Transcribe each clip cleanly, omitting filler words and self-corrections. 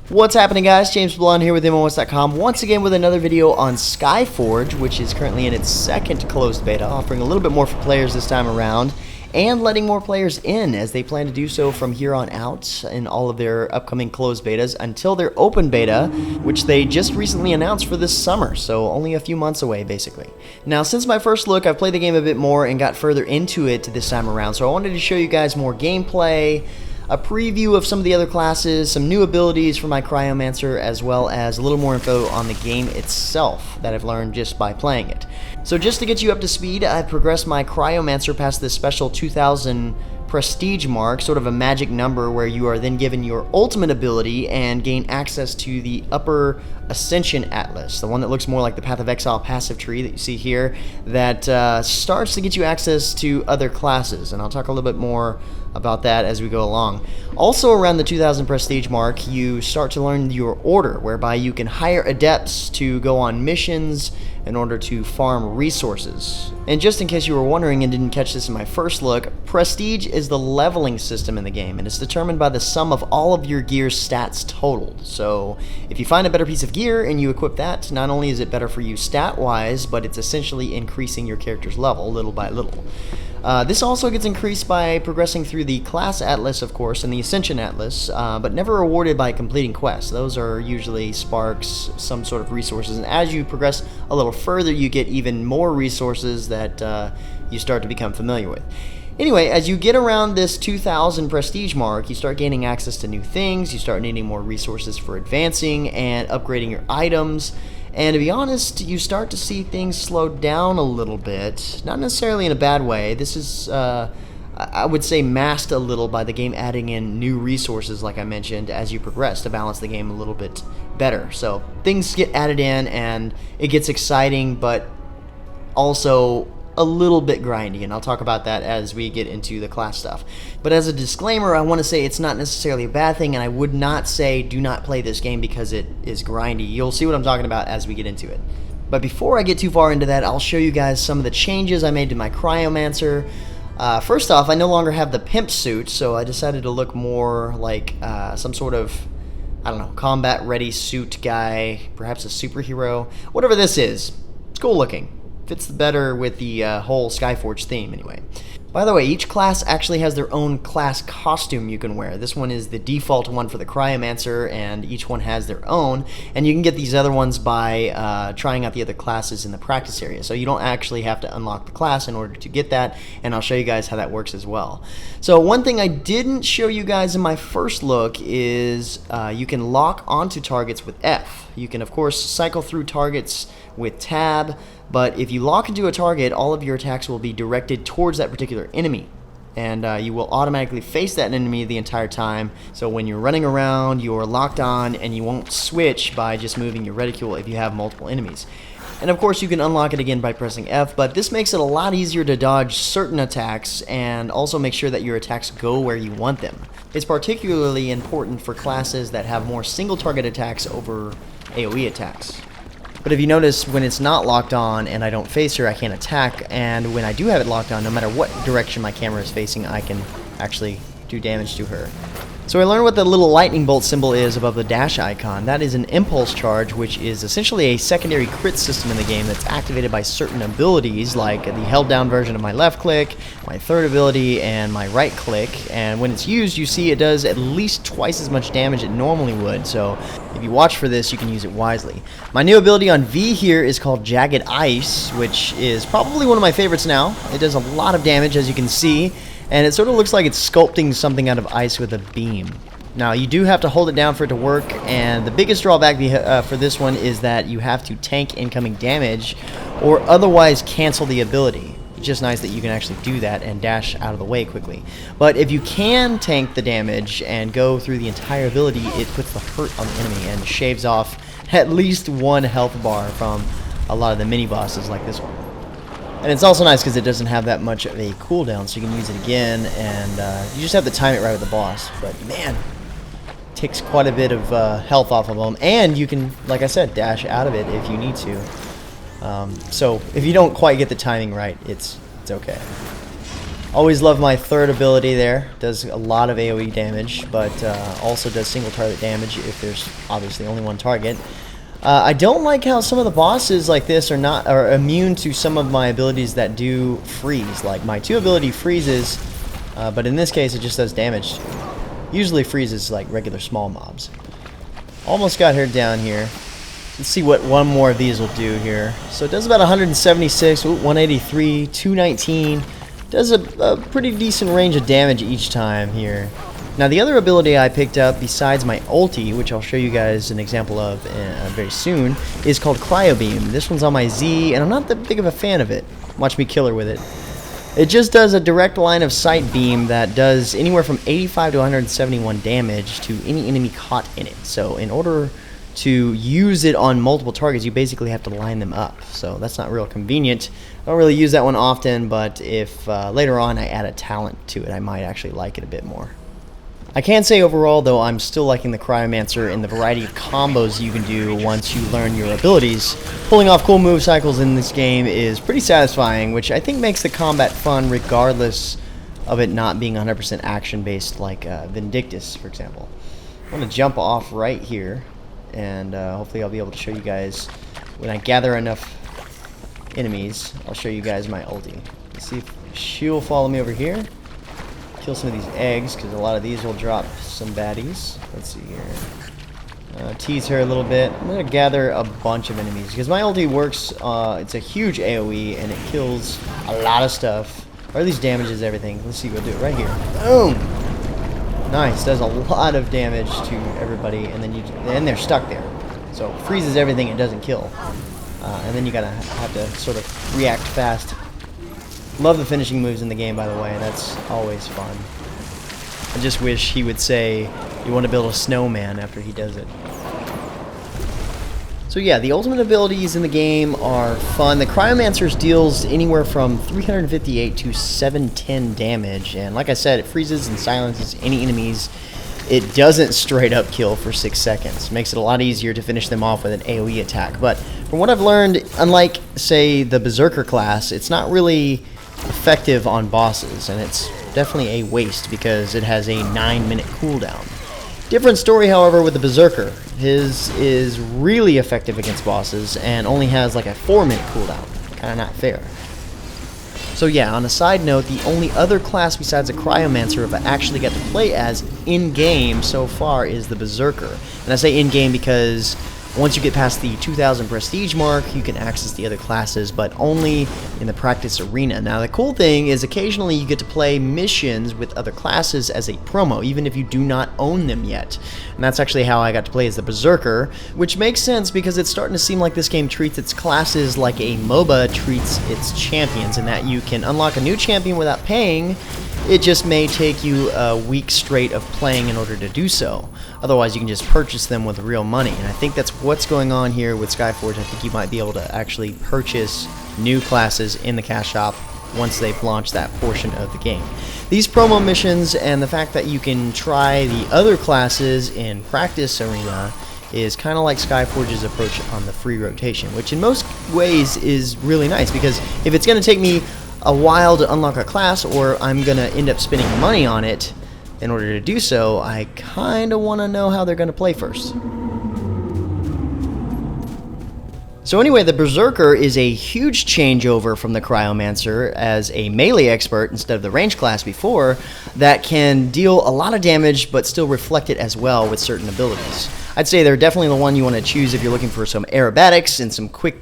What's happening, guys? James Blonde here with MMOHuts.com once again with another video on Skyforge, which is currently in its second closed beta, offering a little bit more for players this time around and letting more players in as they plan to do so from here on out in all of their upcoming closed betas until their open beta, which they just recently announced for this summer, so only a few months away basically. Now, since my first look, I've played the game a bit more and got further into it this time around, so I wanted to show you guys more gameplay, a preview of some of the other classes, some new abilities for my Cryomancer, as well as a little more info on the game itself that I've learned just by playing it. So just to get you up to speed, I've progressed my Cryomancer past this special 2000 prestige mark, sort of a magic number where you are then given your ultimate ability and gain access to the upper Ascension Atlas, the one that looks more like the Path of Exile passive tree that you see here, that starts to get you access to other classes, and I'll talk a little bit more about that as we go along. Also around the 2000 prestige mark, you start to learn your order, whereby you can hire adepts to go on missions in order to farm resources. And just in case you were wondering and didn't catch this in my first look, prestige is the leveling system in the game, and it's determined by the sum of all of your gear's stats totaled. So if you find a better piece of gear and you equip that, not only is it better for you stat-wise, but it's essentially increasing your character's level little by little. This also gets increased by progressing through the Class Atlas, of course, and the Ascension Atlas, but never awarded by completing quests. Those are usually sparks, some sort of resources, and as you progress a little further, you get even more resources that you start to become familiar with. Anyway, as you get around this 2000 prestige mark, you start gaining access to new things, you start needing more resources for advancing and upgrading your items. And to be honest, you start to see things slow down a little bit. Not necessarily in a bad way. This is, I would say, masked a little by the game adding in new resources, like I mentioned, as you progress to balance the game a little bit better. So things get added in and it gets exciting, but also a little bit grindy, and I'll talk about that as we get into the class stuff. But as a disclaimer, I want to say it's not necessarily a bad thing, and I would not say do not play this game because it is grindy. You'll see what I'm talking about as we get into it. But before I get too far into that, I'll show you guys some of the changes I made to my Cryomancer. First off, I no longer have the pimp suit, so I decided to look more like some sort of, I don't know, combat ready suit guy, perhaps a superhero, whatever this is. It's cool looking. Fits better with the whole Skyforge theme anyway. By the way, each class actually has their own class costume you can wear. This one is the default one for the Cryomancer, and each one has their own, and you can get these other ones by trying out the other classes in the practice area. So you don't actually have to unlock the class in order to get that, and I'll show you guys how that works as well. So one thing I didn't show you guys in my first look is you can lock onto targets with F. You can of course cycle through targets with Tab, but if you lock into a target, all of your attacks will be directed towards that particular enemy, and you will automatically face that enemy the entire time. So when you're running around, you're locked on, and you won't switch by just moving your reticule if you have multiple enemies. And of course you can unlock it again by pressing F, but this makes it a lot easier to dodge certain attacks and also make sure that your attacks go where you want them. It's particularly important for classes that have more single target attacks over AoE attacks. But if you notice, when it's not locked on and I don't face her, I can't attack, and when I do have it locked on, no matter what direction my camera is facing, I can actually do damage to her. So I learned what the little lightning bolt symbol is above the dash icon. That is an impulse charge, which is essentially a secondary crit system in the game that's activated by certain abilities, like the held down version of my left click, my third ability, and my right click. And when it's used, you see it does at least twice as much damage it normally would, so if you watch for this, you can use it wisely. My new ability on V here is called Jagged Ice, which is probably one of my favorites now. It does a lot of damage, as you can see, and it sort of looks like it's sculpting something out of ice with a beam. Now, you do have to hold it down for it to work, and the biggest drawback for this one is that you have to tank incoming damage or otherwise cancel the ability. It's just nice that you can actually do that and dash out of the way quickly. But if you can tank the damage and go through the entire ability, it puts the hurt on the enemy and shaves off at least one health bar from a lot of the mini-bosses like this one. And it's also nice because it doesn't have that much of a cooldown, so you can use it again, and you just have to time it right with the boss. But man, it takes quite a bit of health off of them, and you can, like I said, dash out of it if you need to. So if you don't quite get the timing right, it's okay. Always love my third ability there. Does a lot of AoE damage, but also does single target damage if there's obviously only one target. I don't like how some of the bosses like this are immune to some of my abilities that do freeze. Like my 2 ability freezes, but in this case it just does damage. Usually freezes like regular small mobs. Almost got her down here. Let's see what one more of these will do here. So it does about 176, 183, 219. Does a pretty decent range of damage each time here. Now the other ability I picked up besides my ulti, which I'll show you guys an example of very soon, is called Cryobeam. This one's on my Z, and I'm not that big of a fan of it. Watch me kill her with it. It just does a direct line of sight beam that does anywhere from 85 to 171 damage to any enemy caught in it. So in order to use it on multiple targets, you basically have to line them up. So that's not real convenient. I don't really use that one often, but if later on I add a talent to it, I might actually like it a bit more. I can say overall, though, I'm still liking the Cryomancer and the variety of combos you can do once you learn your abilities. Pulling off cool move cycles in this game is pretty satisfying, which I think makes the combat fun regardless of it not being 100% action-based like Vindictus, for example. I'm going to jump off right here, and hopefully I'll be able to show you guys when I gather enough enemies. I'll show you guys my ulti. Let's see if she'll follow me over here. Kill some of these eggs, because a lot of these will drop some baddies. Let's see here. Tease her a little bit. I'm going to gather a bunch of enemies, because my ulti works, it's a huge AoE, and it kills a lot of stuff. Or at least damages everything. Let's see, we'll do it right here. Boom! Nice, does a lot of damage to everybody, and then they're stuck there. So freezes everything, it doesn't kill. And then you gotta have to sort of react fast. Love the finishing moves in the game, by the way. That's always fun. I just wish he would say you want to build a snowman after he does it. So yeah, the ultimate abilities in the game are fun. The Cryomancer deals anywhere from 358 to 710 damage, and like I said, it freezes and silences any enemies. It doesn't straight up kill for 6 seconds. Makes it a lot easier to finish them off with an AoE attack. But from what I've learned, unlike, say, the Berserker class, it's not really effective on bosses, and it's definitely a waste because it has a 9-minute cooldown. Different story, however, with the Berserker. His is really effective against bosses and only has like a 4-minute cooldown. Kind of not fair. So yeah, on a side note, the only other class besides the Cryomancer I've actually got to play as in-game so far is the Berserker. And I say in-game because once you get past the 2000 prestige mark, you can access the other classes, but only in the practice arena. Now, the cool thing is occasionally you get to play missions with other classes as a promo, even if you do not own them yet. And that's actually how I got to play as the Berserker, which makes sense because it's starting to seem like this game treats its classes like a MOBA treats its champions, in that you can unlock a new champion without paying. It just may take you a week straight of playing in order to do so. Otherwise, you can just purchase them with real money. And I think that's what's going on here with Skyforge. I think you might be able to actually purchase new classes in the cash shop once they've launched that portion of the game. These promo missions and the fact that you can try the other classes in practice arena is kind of like Skyforge's approach on the free rotation, which in most ways is really nice, because if it's going to take me a while to unlock a class, or I'm going to end up spending money on it in order to do so, I kind of want to know how they're going to play first. So anyway, the Berserker is a huge changeover from the Cryomancer as a melee expert instead of the range class before, that can deal a lot of damage but still reflect it as well with certain abilities. I'd say they're definitely the one you want to choose if you're looking for some aerobatics and some quick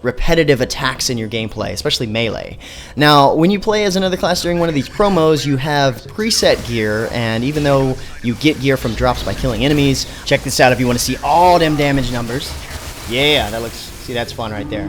repetitive attacks in your gameplay, especially melee. Now, when you play as another class during one of these promos, you have preset gear, and even though you get gear from drops by killing enemies, check this out if you want to see all them damage numbers. Yeah, that looks, see, that's fun right there.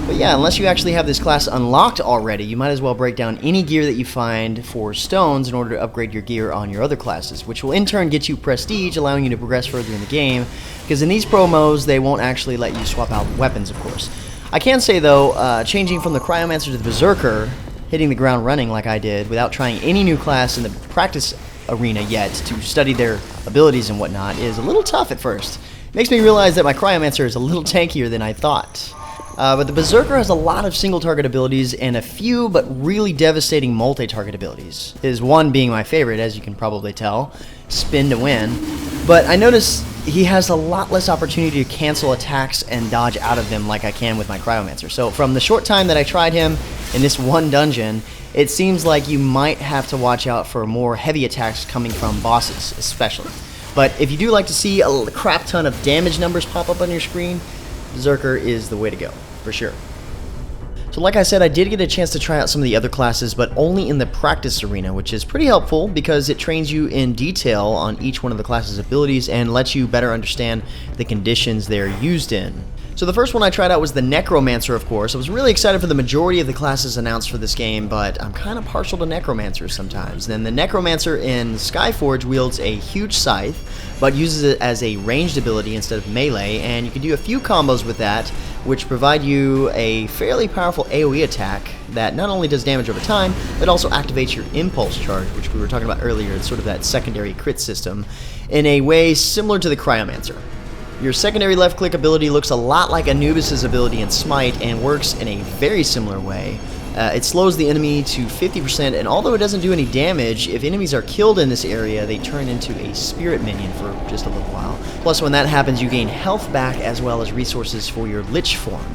But yeah, unless you actually have this class unlocked already, you might as well break down any gear that you find for stones in order to upgrade your gear on your other classes, which will in turn get you prestige, allowing you to progress further in the game, because in these promos, they won't actually let you swap out weapons, of course. I can say, though, changing from the Cryomancer to the Berserker, hitting the ground running like I did, without trying any new class in the practice arena yet to study their abilities and whatnot, is a little tough at first. It makes me realize that my Cryomancer is a little tankier than I thought. But the Berserker has a lot of single-target abilities and a few but really devastating multi-target abilities. His one being my favorite, as you can probably tell, Spin to Win. But I noticed he has a lot less opportunity to cancel attacks and dodge out of them like I can with my Cryomancer. So from the short time that I tried him in this one dungeon, it seems like you might have to watch out for more heavy attacks coming from bosses, especially. But if you do like to see a crap ton of damage numbers pop up on your screen, Berserker is the way to go, for sure. So like I said, I did get a chance to try out some of the other classes, but only in the practice arena, which is pretty helpful because it trains you in detail on each one of the class's abilities and lets you better understand the conditions they're used in. So the first one I tried out was the Necromancer, of course. I was really excited for the majority of the classes announced for this game, but I'm kind of partial to Necromancers sometimes. And the Necromancer in Skyforge wields a huge scythe, but uses it as a ranged ability instead of melee, and you can do a few combos with that, which provide you a fairly powerful AoE attack that not only does damage over time, but also activates your impulse charge, which we were talking about earlier. It's sort of that secondary crit system, in a way similar to the Cryomancer. Your secondary left-click ability looks a lot like Anubis' ability in Smite and works in a very similar way. It slows the enemy to 50%, and although it doesn't do any damage, if enemies are killed in this area, they turn into a spirit minion for just a little while. Plus, when that happens, you gain health back as well as resources for your Lich form.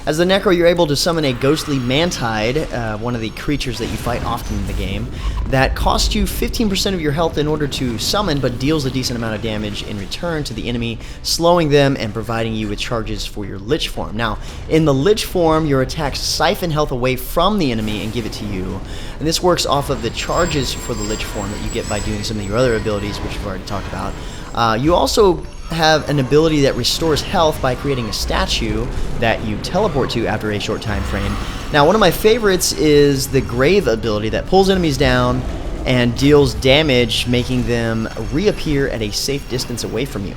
As the Necro, you're able to summon a ghostly Mantide, one of the creatures that you fight often in the game, that costs you 15% of your health in order to summon, but deals a decent amount of damage in return to the enemy, slowing them and providing you with charges for your Lich form. Now, in the Lich form, your attacks siphon health away from the enemy and give it to you, and this works off of the charges for the Lich form that you get by doing some of your other abilities, which we've already talked about. You also have an ability that restores health by creating a statue that you teleport to after a short time frame. Now, one of my favorites is the Grave ability that pulls enemies down and deals damage, making them reappear at a safe distance away from you.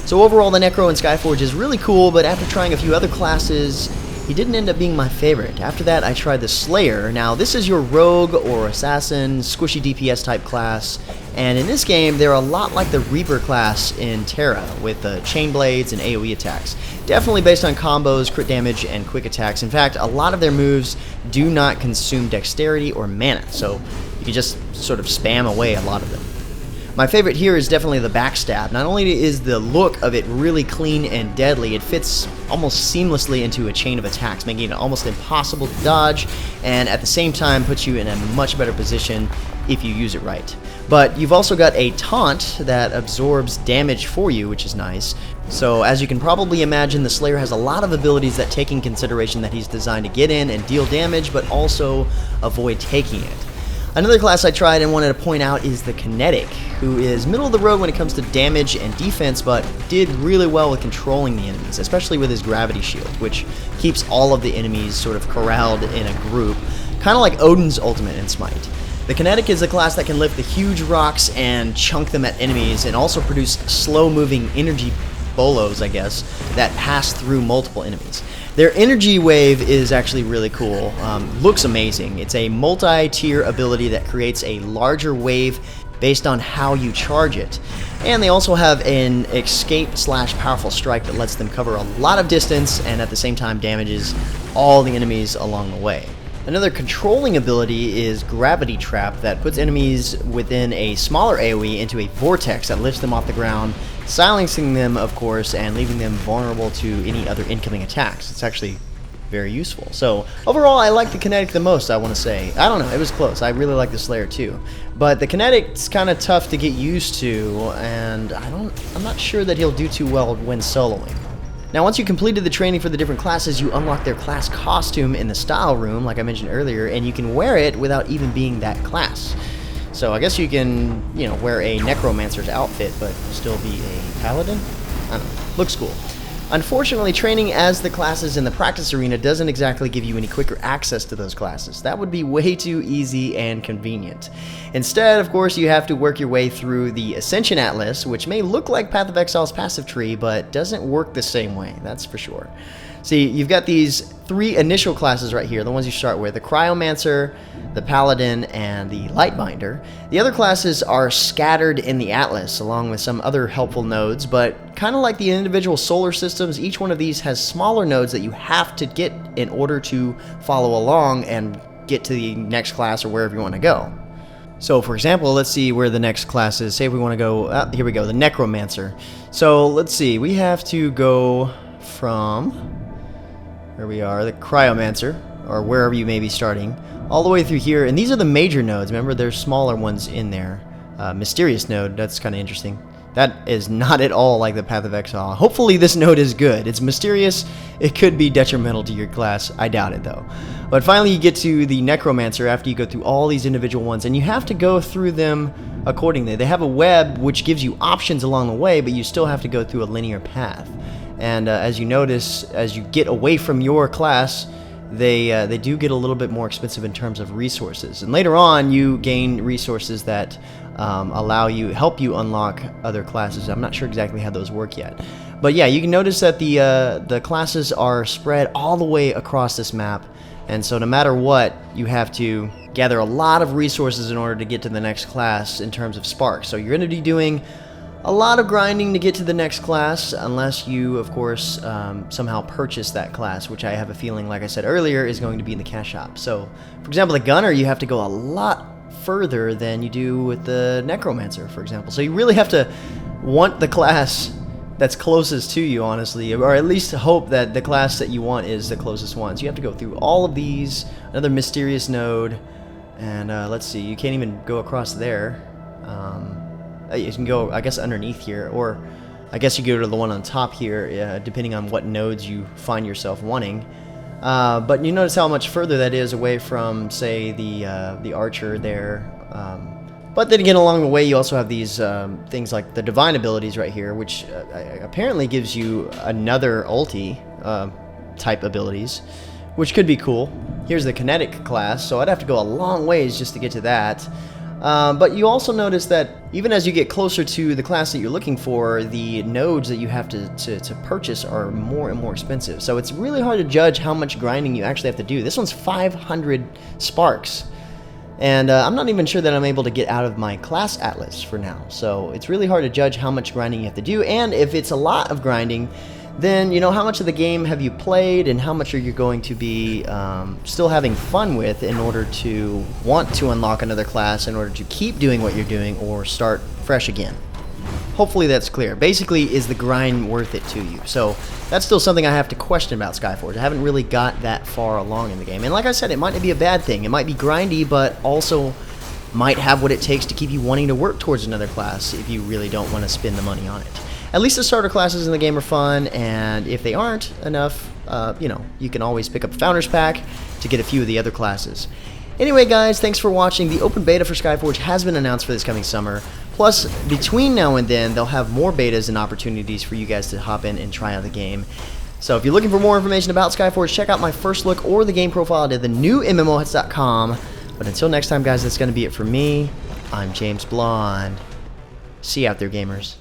So overall, the Necro in Skyforge is really cool, but after trying a few other classes, he didn't end up being my favorite. After that, I tried the Slayer. Now, this is your rogue or assassin, squishy DPS type class, and in this game, they're a lot like the Reaper class in Terra, with chain blades and AoE attacks. Definitely based on combos, crit damage, and quick attacks. In fact, a lot of their moves do not consume dexterity or mana, so you can just sort of spam away a lot of them. My favorite here is definitely the backstab. Not only is the look of it really clean and deadly, it fits almost seamlessly into a chain of attacks, making it almost impossible to dodge, and at the same time puts you in a much better position if you use it right. But you've also got a taunt that absorbs damage for you, which is nice. So as you can probably imagine, the Slayer has a lot of abilities that take in consideration that he's designed to get in and deal damage, but also avoid taking it. Another class I tried and wanted to point out is the Kenetic, who is middle of the road when it comes to damage and defense, but did really well with controlling the enemies, especially with his gravity shield, which keeps all of the enemies sort of corralled in a group, kind of like Odin's ultimate in Smite. The Kenetic is a class that can lift the huge rocks and chunk them at enemies, and also produce slow-moving energy bolos, I guess, that pass through multiple enemies. Their energy wave is actually really cool. Looks amazing. It's a multi-tier ability that creates a larger wave based on how you charge it. And they also have an escape/powerful strike that lets them cover a lot of distance and at the same time damages all the enemies along the way. Another controlling ability is Gravity Trap that puts enemies within a smaller AoE into a vortex that lifts them off the ground, silencing them, of course, and leaving them vulnerable to any other incoming attacks. It's actually very useful. So overall, I like the Kenetic the most, I want to say. I don't know, it was close. I really like the Slayer too. But the Kenetic's kind of tough to get used to, and I'm not sure that he'll do too well when soloing. Now, once you completed the training for the different classes, you unlock their class costume in the style room, like I mentioned earlier, and you can wear it without even being that class. So I guess you can, wear a Necromancer's outfit, but still be a paladin? I don't know. Looks cool. Unfortunately, training as the classes in the practice arena doesn't exactly give you any quicker access to those classes. That would be way too easy and convenient. Instead, of course, you have to work your way through the Ascension Atlas, which may look like Path of Exile's passive tree, but doesn't work the same way, that's for sure. See, you've got these 3 initial classes right here, the ones you start with, the Cryomancer, the Paladin, and the Lightbinder. The other classes are scattered in the Atlas, along with some other helpful nodes, but kind of like the individual solar systems, each one of these has smaller nodes that you have to get in order to follow along and get to the next class or wherever you want to go. So, for example, let's see where the next class is. Say if we want to go, here we go, the Necromancer. So, let's see, we have to go from, here we are, the Cryomancer, or wherever you may be starting, all the way through here. And these are the major nodes. Remember, there's smaller ones in there. Mysterious node, that's kind of interesting. That is not at all like the Path of Exile. Hopefully this node is good. It's mysterious. It could be detrimental to your class. I doubt it, though. But finally you get to the Necromancer after you go through all these individual ones, and you have to go through them accordingly. They have a web which gives you options along the way, but you still have to go through a linear path. And as you notice, as you get away from your class, they do get a little bit more expensive in terms of resources. And later on, you gain resources that help you unlock other classes. I'm not sure exactly how those work yet. But yeah, you can notice that the classes are spread all the way across this map. And so no matter what, you have to gather a lot of resources in order to get to the next class in terms of sparks. So you're going to be doing a lot of grinding to get to the next class, unless you, of course, somehow purchase that class, which I have a feeling, like I said earlier, is going to be in the cash shop. So, for example, the Gunner, you have to go a lot further than you do with the Necromancer, for example. So you really have to want the class that's closest to you, honestly, or at least hope that the class that you want is the closest one. So you have to go through all of these, another mysterious node, and let's see, you can't even go across there. You can go, I guess, underneath here, or I guess you go to the one on top here, depending on what nodes you find yourself wanting. But you notice how much further that is away from, say, the Archer there. But then again, along the way, you also have these things like the Divine abilities right here, which apparently gives you another ulti type abilities, which could be cool. Here's the Kenetic class, so I'd have to go a long ways just to get to that. But you also notice that even as you get closer to the class that you're looking for, the nodes that you have to purchase are more and more expensive. So it's really hard to judge how much grinding you actually have to do. This one's 500 sparks. And I'm not even sure that I'm able to get out of my class atlas for now. So it's really hard to judge how much grinding you have to do. And if it's a lot of grinding, then you know how much of the game have you played and how much are you going to be still having fun with in order to want to unlock another class, in order to keep doing what you're doing or start fresh again. Hopefully that's clear. Basically, is the grind worth it to you? So that's still something I have to question about Skyforge. I haven't really got that far along in the game. And like I said, it might not be a bad thing. It might be grindy, but also might have what it takes to keep you wanting to work towards another class if you really don't want to spend the money on it. At least the starter classes in the game are fun, and if they aren't enough, you know, you can always pick up a Founders Pack to get a few of the other classes. Anyway, guys, thanks for watching. The open beta for Skyforge has been announced for this coming summer. Plus, between now and then, they'll have more betas and opportunities for you guys to hop in and try out the game. So if you're looking for more information about Skyforge, check out my first look or the game profile at the new MMOHuts.com. But until next time, guys, that's going to be it for me. I'm James Blonde. See you out there, gamers.